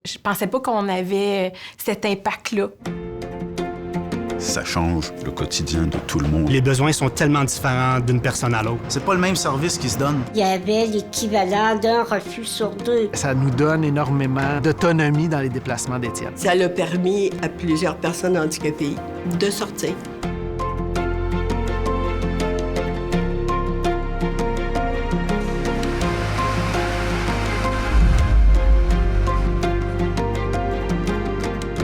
Je pensais pas qu'on avait cet impact-là. Ça change le quotidien de tout le monde. Les besoins sont tellement différents d'une personne à l'autre. C'est pas le même service qui se donne. Il y avait l'équivalent d'un refus sur 2. Ça nous donne énormément d'autonomie dans les déplacements d'Étienne. Ça l'a permis à plusieurs personnes handicapées de sortir.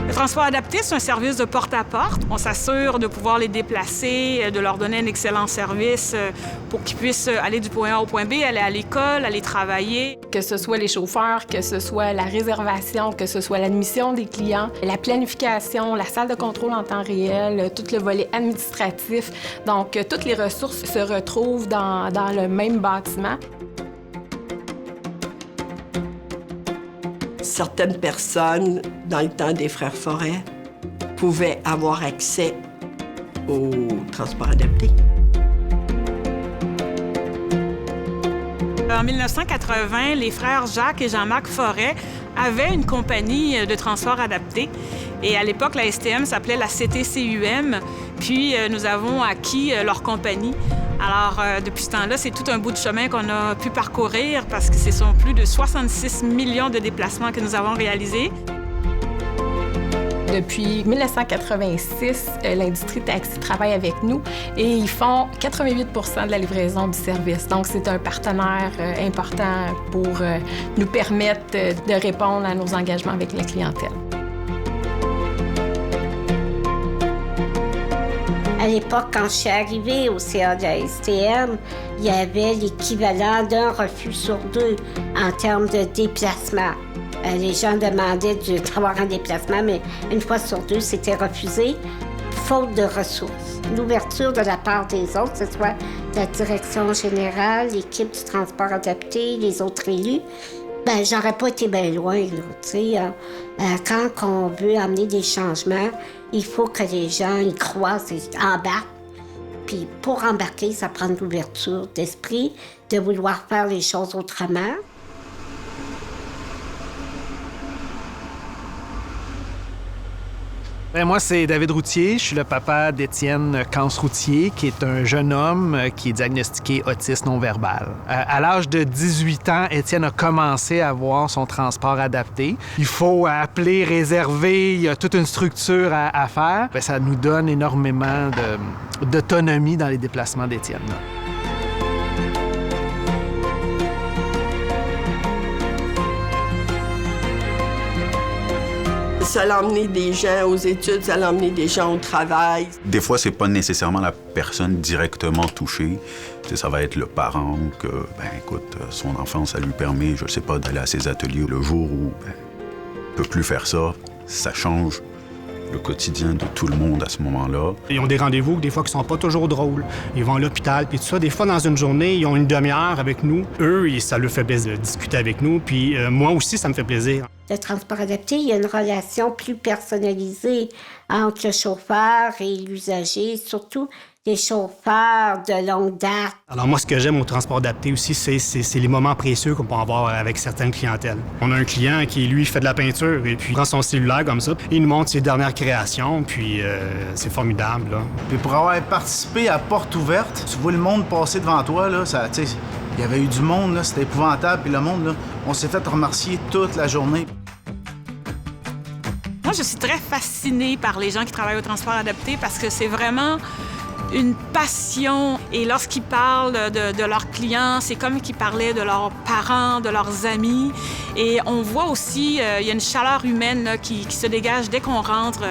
Le transport adapté, c'est un service de porte-à-porte. On s'assure de pouvoir les déplacer, de leur donner un excellent service pour qu'ils puissent aller du point A au point B, aller à l'école, aller travailler. Que ce soit les chauffeurs, que ce soit la réservation, que ce soit l'admission des clients, la planification, la salle de contrôle en temps réel, tout le volet administratif. Donc, toutes les ressources se retrouvent dans le même bâtiment. Certaines personnes, dans le temps des Frères Forêt, pouvaient avoir accès au transport adapté. En 1980, les frères Jacques et Jean-Marc Forêt avaient une compagnie de transport adapté. Et à l'époque, la STM s'appelait la CTCUM. Puis, nous avons acquis leur compagnie. Alors, depuis ce temps-là, c'est tout un bout de chemin qu'on a pu parcourir parce que ce sont plus de 66 millions de déplacements que nous avons réalisés. Depuis 1986, l'industrie taxi travaille avec nous et ils font 88 % de la livraison du service. Donc, c'est un partenaire important pour nous permettre de répondre à nos engagements avec la clientèle. À l'époque, quand je suis arrivée au CA de la STM, il y avait l'équivalent d'un refus sur 2 en termes de déplacement. Les gens demandaient d'avoir un déplacement, mais une fois sur 2, c'était refusé, faute de ressources. L'ouverture de la part des autres, que ce soit la direction générale, l'équipe du transport adapté, les autres élus, ben j'aurais pas été bien loin, là, tu sais. Quand on veut amener des changements, il faut que les gens y croient, embarquent. Puis pour embarquer, ça prend de l'ouverture d'esprit, de vouloir faire les choses autrement. Moi, c'est David Routier. Je suis le papa d'Étienne Cance-Routier, qui est un jeune homme qui est diagnostiqué autiste non-verbal. À l'âge de 18 ans, Étienne a commencé à avoir son transport adapté. Il faut appeler, réserver, il y a toute une structure à faire. Bien, ça nous donne énormément d'autonomie dans les déplacements d'Étienne. Ça l'a emmené des gens aux études, ça l'a emmené des gens au travail. Des fois, c'est pas nécessairement la personne directement touchée. Ça va être le parent que, écoute, son enfant, ça lui permet, je sais pas, d'aller à ses ateliers le jour où il peut plus faire ça. Ça change le quotidien de tout le monde à ce moment-là. Ils ont des rendez-vous des fois qui sont pas toujours drôles. Ils vont à l'hôpital, puis tout ça. Des fois, dans une journée, ils ont une demi-heure avec nous. Eux, ça leur fait plaisir de discuter avec nous, puis moi aussi, ça me fait plaisir. Le transport adapté, il y a une relation plus personnalisée entre le chauffeur et l'usager, surtout les chauffeurs de longue date. Alors moi, ce que j'aime au transport adapté aussi, c'est les moments précieux qu'on peut avoir avec certaines clientèles. On a un client qui, lui, fait de la peinture et puis il prend son cellulaire comme ça, il nous montre ses dernières créations, puis c'est formidable, là. Puis pour avoir participé à Porte ouverte, tu vois le monde passer devant toi, là, ça, tu sais, il y avait eu du monde, là, c'était épouvantable, puis le monde, là, on s'est fait remercier toute la journée. Moi, je suis très fascinée par les gens qui travaillent au transport adapté parce que c'est vraiment une passion. Et lorsqu'ils parlent de leurs clients, c'est comme qu'ils parlaient de leurs parents, de leurs amis. Et on voit aussi, il y a une chaleur humaine là, qui se dégage dès qu'on rentre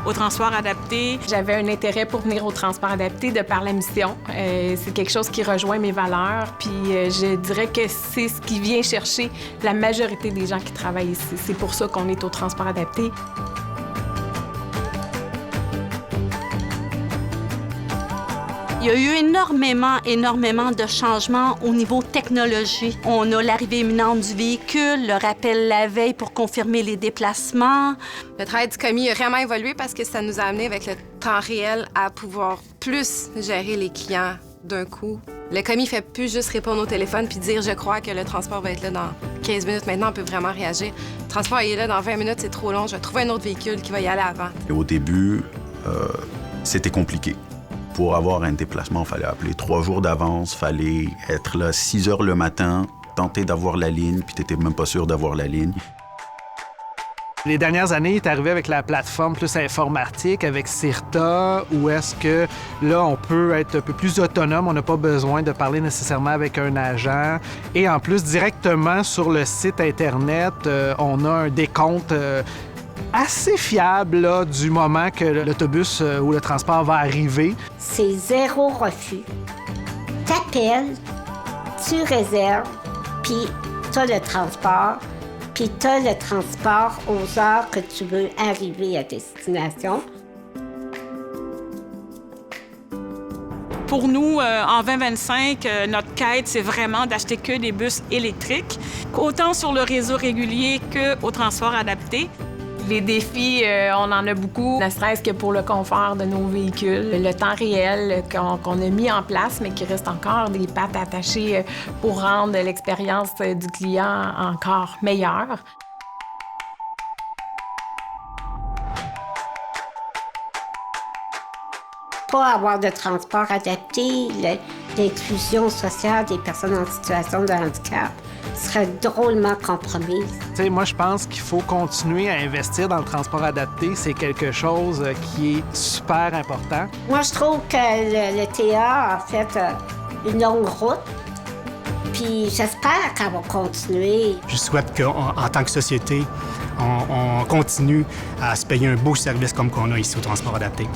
au transport adapté. J'avais un intérêt pour venir au transport adapté de par la mission. C'est quelque chose qui rejoint mes valeurs. Puis je dirais que c'est ce qui vient chercher la majorité des gens qui travaillent ici. C'est pour ça qu'on est au transport adapté. Il y a eu énormément de changements au niveau technologie. On a l'arrivée imminente du véhicule, le rappel la veille pour confirmer les déplacements. Le travail du commis a vraiment évolué parce que ça nous a amené avec le temps réel à pouvoir plus gérer les clients d'un coup Le commis fait plus juste répondre au téléphone puis dire « Je crois que le transport va être là dans 15 minutes. » Maintenant, on peut vraiment réagir. Le transport est là dans 20 minutes, c'est trop long. Je vais trouver un autre véhicule qui va y aller avant. Et au début, c'était compliqué. Pour avoir un déplacement, il fallait appeler 3 jours d'avance, il fallait être là 6 heures le matin, tenter d'avoir la ligne, puis tu n'étais même pas sûr d'avoir la ligne. Les dernières années, il est arrivé avec la plateforme plus informatique, avec CIRTA, où est-ce que là, on peut être un peu plus autonome, on n'a pas besoin de parler nécessairement avec un agent. Et en plus, directement sur le site Internet, on a un décompte assez fiable là, du moment que l'autobus ou le transport va arriver. C'est 0 refus. T'appelles, tu réserves, puis t'as le transport. Puis tu as le transport aux heures que tu veux arriver à destination. Pour nous, en 2025, notre quête, c'est vraiment d'acheter que des bus électriques, autant sur le réseau régulier qu'au transport adapté. Les défis, on en a beaucoup, ne serait-ce que pour le confort de nos véhicules. Le temps réel qu'on a mis en place, mais qui reste encore des pattes attachées pour rendre l'expérience du client encore meilleure. Pas avoir de transport adapté, l'inclusion sociale des personnes en situation de handicap serait drôlement compromise. T'sais, moi, je pense qu'il faut continuer à investir dans le transport adapté. C'est quelque chose qui est super important. Moi, je trouve que le TA a fait une longue route. Puis j'espère qu'elle va continuer. Je souhaite qu'en tant que société, on continue à se payer un beau service comme qu'on a ici au transport adapté.